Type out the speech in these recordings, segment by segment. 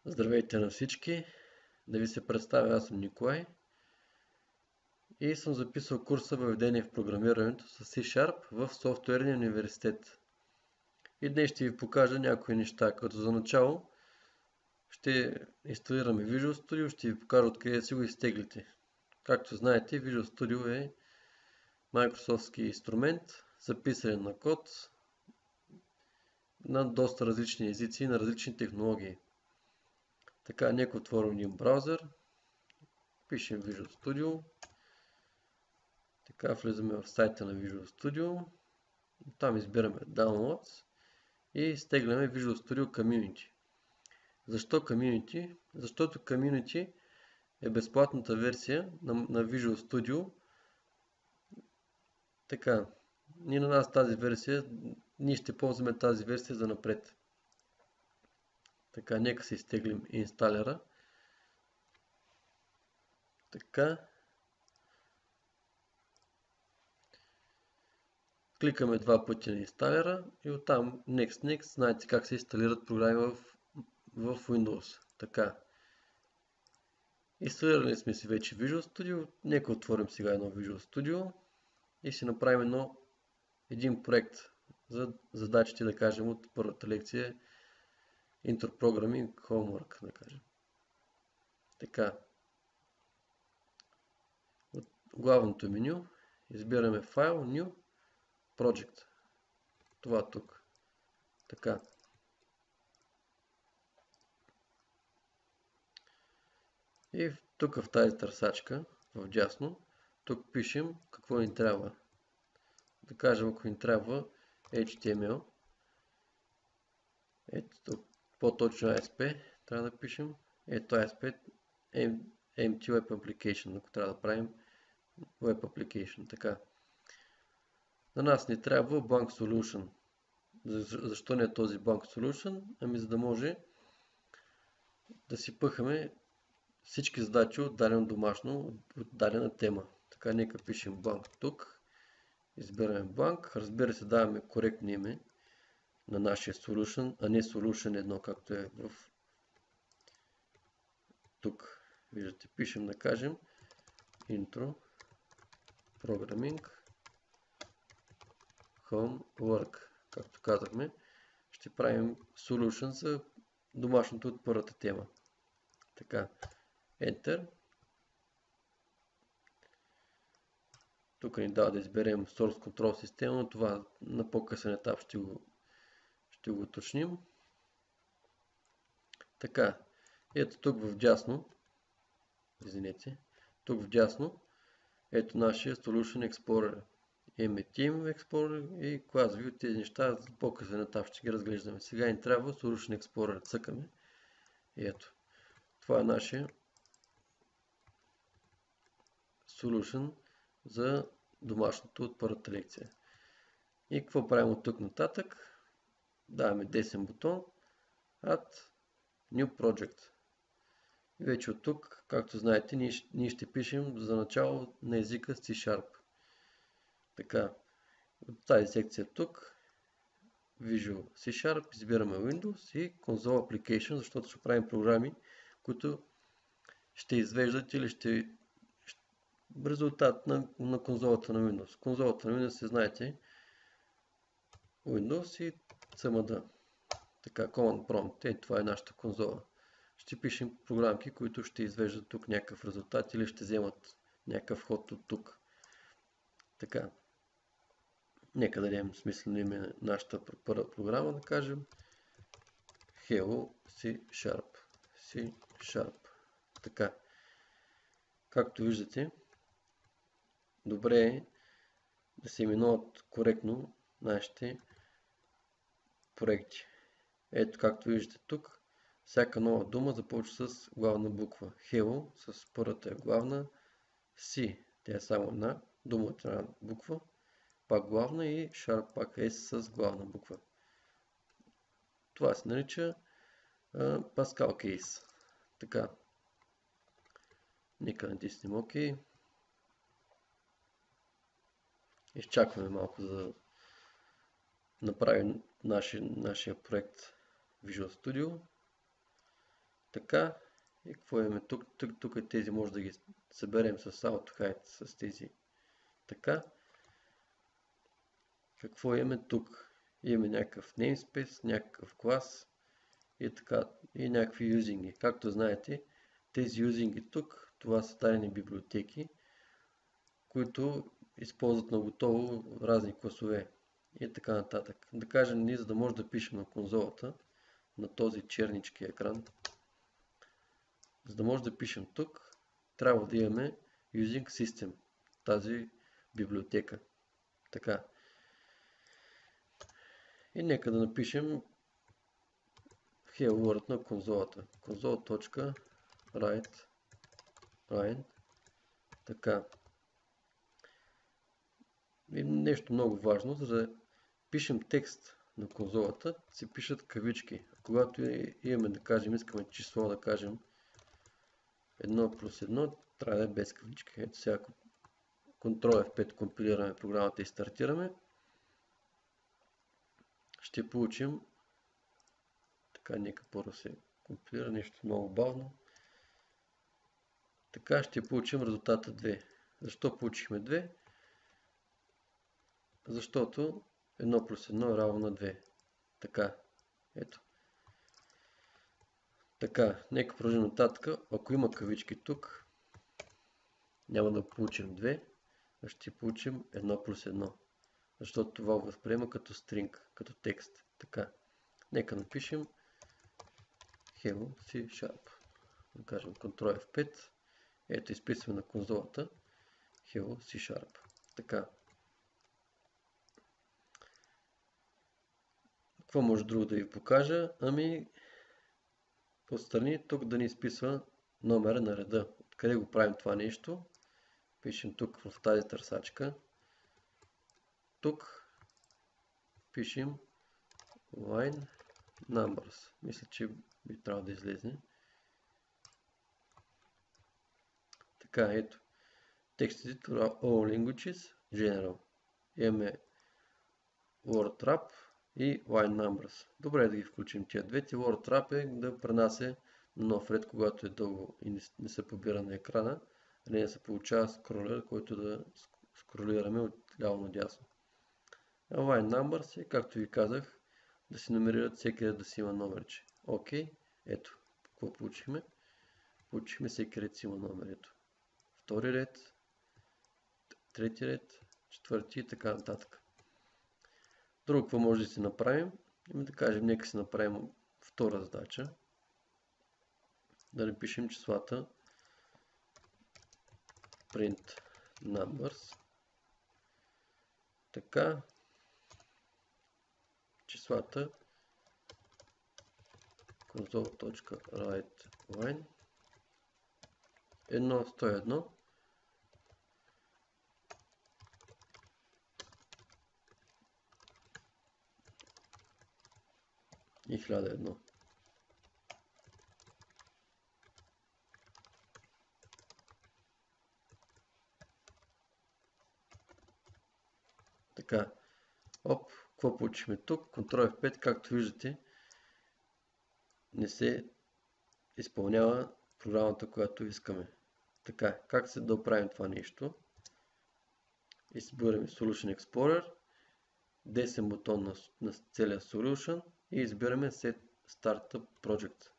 Здравейте на всички! Да ви се представя, аз съм Николай и съм записал курса Въведение в програмирането с C# в Софтуерния университет. И днес ще ви покажа някои неща, като за начало ще инсталираме Visual Studio, ще ви покажа откъде си го изтеглите. Както знаете, Visual Studio е Microsoftски инструмент за писане на код на доста различни езици и на различни технологии. Така, нека отворим един браузър, пишем Visual Studio. Така, влизаме в сайта на Visual Studio. Там избираме Downloads и изтегляме Visual Studio Community. Защо Community? Защото Community е безплатната версия на Visual Studio. Така, ние ще ползваме тази версия за напред. Така, нека се изтеглим инсталера. Така. Кликаме два пъти на инсталера и оттам Next. Знаете как се инсталират програми в Windows. Така. Инсталирали сме си вече Visual Studio. Нека отворим сега едно Visual Studio и си направим един проект за задачите, да кажем, от първата лекция Intro Programming Homework, да кажем. Така. От главното меню избираме File, New, Project. Това тук. Така. И тук в тази търсачка, в дясно, тук пишем какво ни трябва. Да кажем, ако ни трябва HTML. Ето тук, по-точно ASP, трябва да пишем. Ето ASP, Empty Web Application, ако трябва да правим Web Application. Така. На нас ни трябва Bank Solution. Защо не е този Bank Solution? Ами за да може да си пъхаме всички задачи от дадено домашно, от дадена тема. Така, нека пишем банк тук. Избираме банк. Разбира се, даваме коректно име на нашия solution, а не solution 1, както е в тук. Виждате, пишем, да кажем Intro Programming Homework. Както казахме, ще правим solution за домашното от първата тема. Така, Enter. Тук ни дава да изберем Source Control система, но това на по-късен етап ще го уточним. Така, ето тук в дясно, ето нашия Solution Explorer. Имаме Team Explorer и Class View. Тези неща за по-късен етап ще ги разглеждаме. Сега ни трябва Solution Explorer. Цъкаме. Ето. Това е нашия Solution за домашното от първата лекция. И какво правим от тук нататък? Даваме десен бутон Add New Project. И вече от тук, както знаете, ние ще пишем за начало на езика C#. Така, от тази секция тук Visual C#, избираме Windows и Console Application, защото ще правим програми, които ще извеждат или ще резултат на конзолата на Windows. Конзолата на Windows, знаете, Windows и CMD. Така, Command Prompt. Това е нашата конзола. Ще пишем програмки, които ще извеждат тук някакъв резултат или ще вземат някакъв ход от тук. Така. Нека да дадем смислено име на нашата първа програма, да кажем Hello C#. Така. Както виждате, добре е да се именуват коректно нашите проекти. Ето, както виждате тук, всяка нова дума започва с главна буква. Hello с първата е главна, C, тя е само една, думата е една буква, пак главна и Sharp пак S с главна буква. Това се нарича Pascal Case. Така. Нека натиснем OK. Изчакваме малко, за да направим нашия проект Visual Studio. Така. И какво имаме тук? Тук тези може да ги съберем с AutoHide, с тези. Така. Какво имаме тук? Имаме някакъв namespace, някакъв клас и така. И някакви юзинги. Както знаете, тези юзинги тук, това са дадени библиотеки, които използват на готово разни класове и така нататък. Да кажем, ние за да може да пишем на конзолата, на този чернички екран, за да може да пишем тук, трябва да имаме using system, тази библиотека. Така. И нека да напишем hello world на конзолата. console.write така. И нещо много важно, за да пишем текст на конзолата, се пишат кавички. Когато имаме, да кажем, искаме число, да кажем 1 плюс 1, трябва да е без кавички. Ето сега Ctrl F5 компилираме програмата и стартираме. Ще получим, така, нека първо се компилира, нещо много бавно. Така ще получим резултата 2. Защо получихме 2? Защото 1 плюс 1 е равно на 2. Така, ето. Така, нека продължим нататък. Ако има кавички тук, няма да получим 2, а ще получим 1 плюс 1. Защото това го възприема като string, като текст. Така, нека напишем hello C#. Да кажем Ctrl F5. Ето, изписваме на конзолата hello C#. Така. Какво може друго да ви покажа? Ами, отстрани тук да ни изписва номера на реда. Откъде го правим това нещо? Пишем тук в тази търсачка. Тук пишем line numbers. Мисля, че би трябва да излезе. Така, ето. Text editor all languages general. Имаме word wrap и line numbers. Добре е да ги включим тия двете. Word wrap е да пренася нов ред, когато е дълго и не се побира на екрана. Не се получава скролер, който да скролираме от ляво надясно. А line numbers е, както ви казах, да си номерират всеки ред да си има номерче. Окей, ето, какво получихме? Получихме всеки ред си има номер. Ето. Втори ред, трети ред, четвърти и така нататък. Друго, какво може да си направим? Да кажем, нека си направим втора задача. Да напишем числата print numbers. Така. Числата console.writeLine 101 и 1001. Така. Оп, какво получихме тук? Ctrl F5, както виждате, не се изпълнява програмата, която искаме. Така, как се да оправим това нещо? Избираме Solution Explorer, десен бутон на целия Solution и избираме Set Startup Project.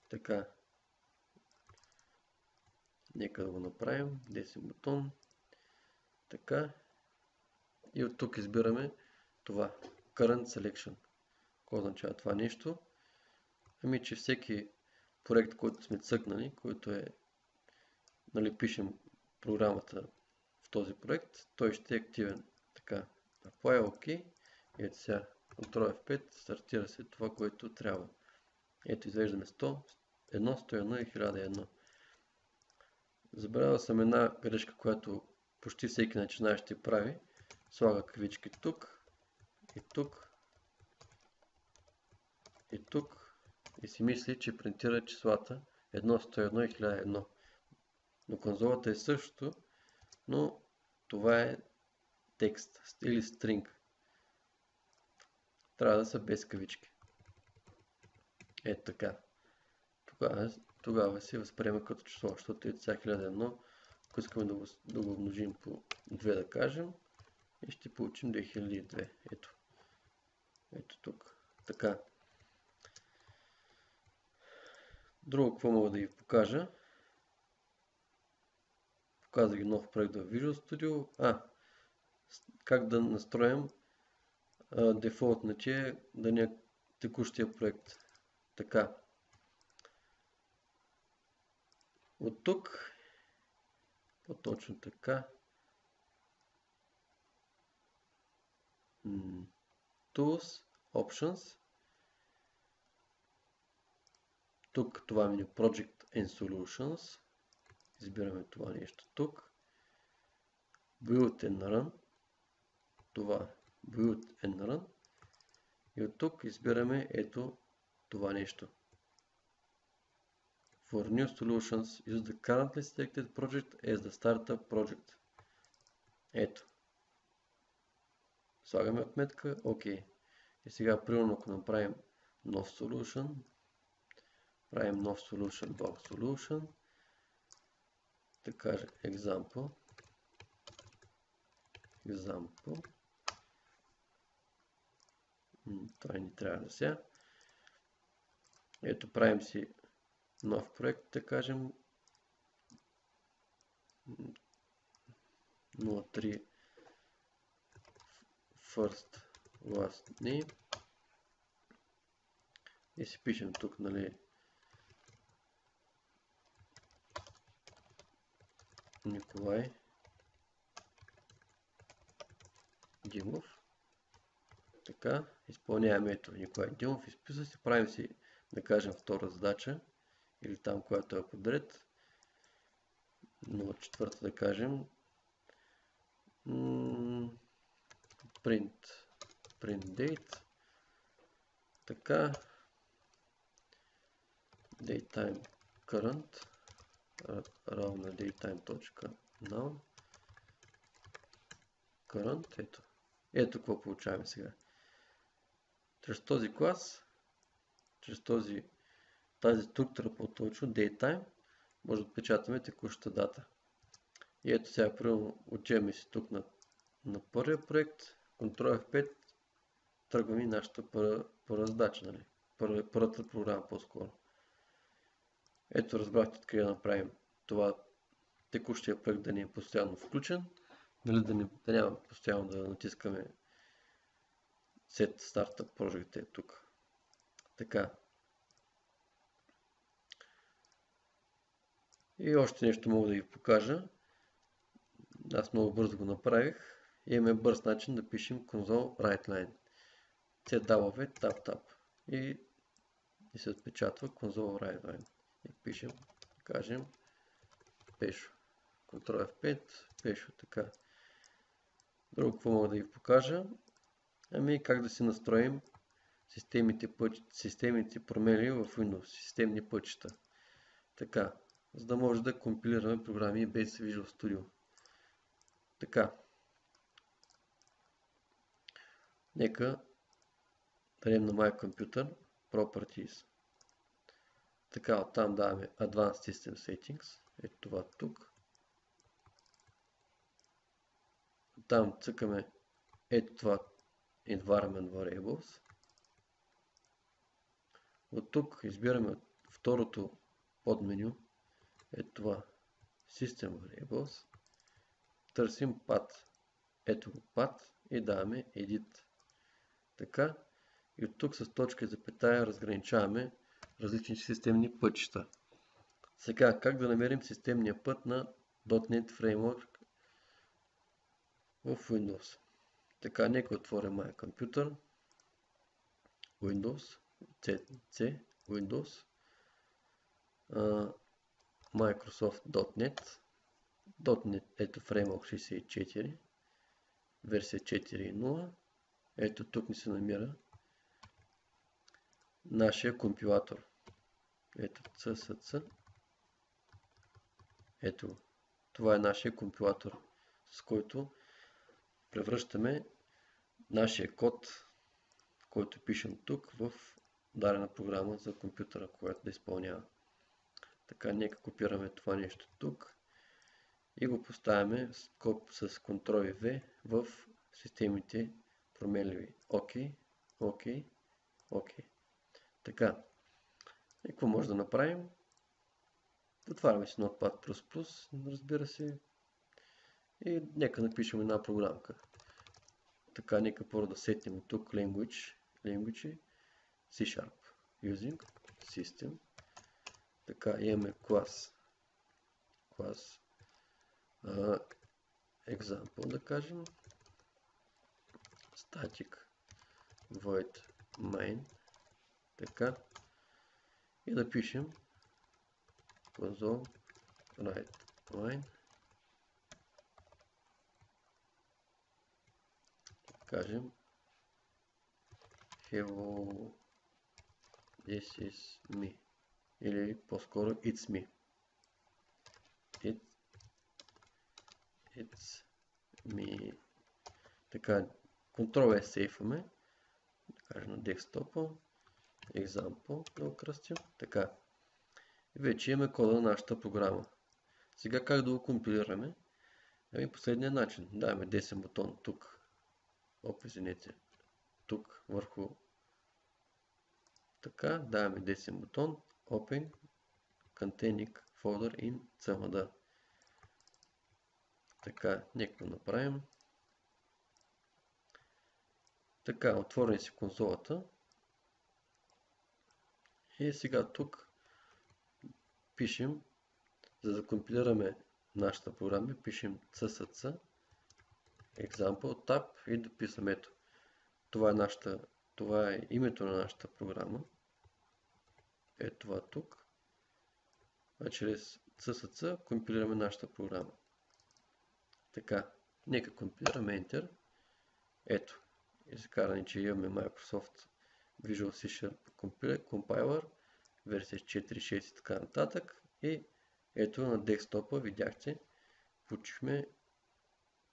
Така. Нека да го направим. Десен бутон. Така. И от тук избираме това. Current Selection. Какво означава това нещо? Ами, че всеки проект, който сме цъкнали, който е, нали, пишем програмата в този проект, той ще е активен. Така. Apply OK. Ето сега. Ctrl F5. Стартира се това, което трябва. Ето, извеждаме 100, 101 и 1001. Забравял съм една грешка, която почти всеки начинаещ ще прави. Слага кавички тук и тук и тук и си мисли, че принтира числата 1, 101 и 1001. Но конзолата е същото, но това е текст или string. Трябва да са без кавички. Ето така. тогава се възприема като число, защото е сега 1001. Ако искаме да го умножим по 2, да кажем, и ще получим 2002. Ето тук. Така. Друго, какво мога да ви покажа? Показах ги нов проект в Visual Studio. Как да настроим дефолтните, да не е текущия проект. Така. От тук, по-точно така, Tools, Options, тук това меню Project and Solutions, избираме това нещо тук, Build and Run, това Build and Run, и от тук избираме ето това нещо. For new solutions, use the currently selected project as the startup project. Ето. Слагаме отметка, OK. И сега, примерно, ако направим нов solution, правим нов solution, box solution, да кажа example, това не трябва да сега. Ето, правим си нов проект, да кажем 03 first last name и си пишем тук, нали, Николай Димов. Така, изпълняваме ето Николай Димов, изписва си, правим си, да кажем, втора задача или там, която е подред. 04 да кажем. Print date. Така. Datetime current равна datetime.now current. Ето какво получаваме сега. Чрез този клас, чрез тази структура по-точно, datetime, може да отпечатаме текущата дата. И ето сега, примерно, отиваме си тук на първия проект, Ctrl F5, тръгваме и нашата първа задача, нали? Първата програма по-скоро. Ето, разбрахте откъде да направим това текущия проект да ни е постоянно включен, нали, да няма постоянно да натискаме Set Startup Project е тук. Така. И още нещо мога да ви покажа. Аз много бързо го направих. Имаме бърз начин да пишем Console WriteLine. CW, Tap. И се отпечатва Console WriteLine. И пишем, кажем, Пешо. Ctrl F5, Пешо, така. Друго, какво мога да ви покажа? Как да си настроим системните промени в Windows, системни пътчета. Така, за да може да компилираме програми без Visual Studio. Така. Нека дадем на My Computer Properties. Така, оттам даваме Advanced System Settings. Ето това тук. Оттам цъкаме ето това Environment Variables. От тук избираме второто подменю. Ето това System Variables. Търсим Path. Ето го Path и даваме Edit. Така. И от тук с точка и запетая разграничаваме различни системни пътища. Сега, как да намерим системния път на .NET Framework в Windows? Така, нека отворим My Computer, Windows, C, Windows, Microsoft.NET, ето Framework 64, версия 4.0, ето тук ни се намира нашия компилатор. Ето CSC. Ето, това е нашия компилатор, с който превръщаме нашия код, който пишем тук, в дадена програма за компютъра, която да изпълнява. Така, нека копираме това нещо тук и го поставяме с Ctrl V в системите променливи. Окей, окей, окей. Така, и какво може да направим? Отваряме си Notepad++, разбира се, и нека напишем една програмка. Така, нека първо да сетнем тук language C# using system. Така, имаме клас example, да кажем, static void main, така, и да пишем console write line, кажем hello, this is me, или по-скоро it's me, it's me. Така, Ctrl S сейфваме, да кажем на десктопа, example да окръстим, така. И вече имаме кода на нашата програма. Сега как да го компилираме? Ами последния начин. Даваме десен бутон тук, извинете, тук върху, така, даваме десен бутон, Open Containing Folder in CMD. Така, нека го направим. Така, отворим си консолата. И сега тук пишем, за да компилираме нашата програма, пишем CSC example tab и дописваме ето. Това е името на нашата програма. Ето това тук. А чрез CSC компилираме нашата програма. Така, нека компилираме Enter. Ето. И се карани, че имаме Microsoft Visual C# Compiler, версия 4.6 и така нататък. И ето на десктопа видяхте, получихме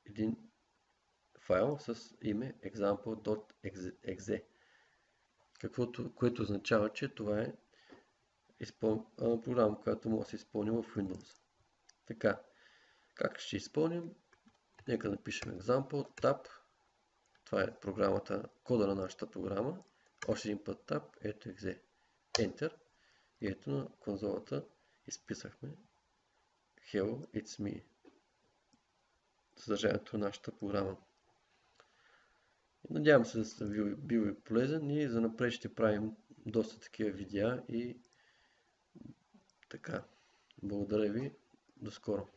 един файл с име example.exe, което означава, че това е програма, която може да се изпълни в Windows. Така, как ще изпълним? Нека напишем example tab. Това е програмата, кода на нашата програма. Още един път tab, ето exe. Enter. И ето на конзолата изписахме Hello, it's me. Съдържанието на нашата програма. Надявам се да сте бил и полезен и за напред ще правим доста такива видеа и така. Благодаря ви. До скоро.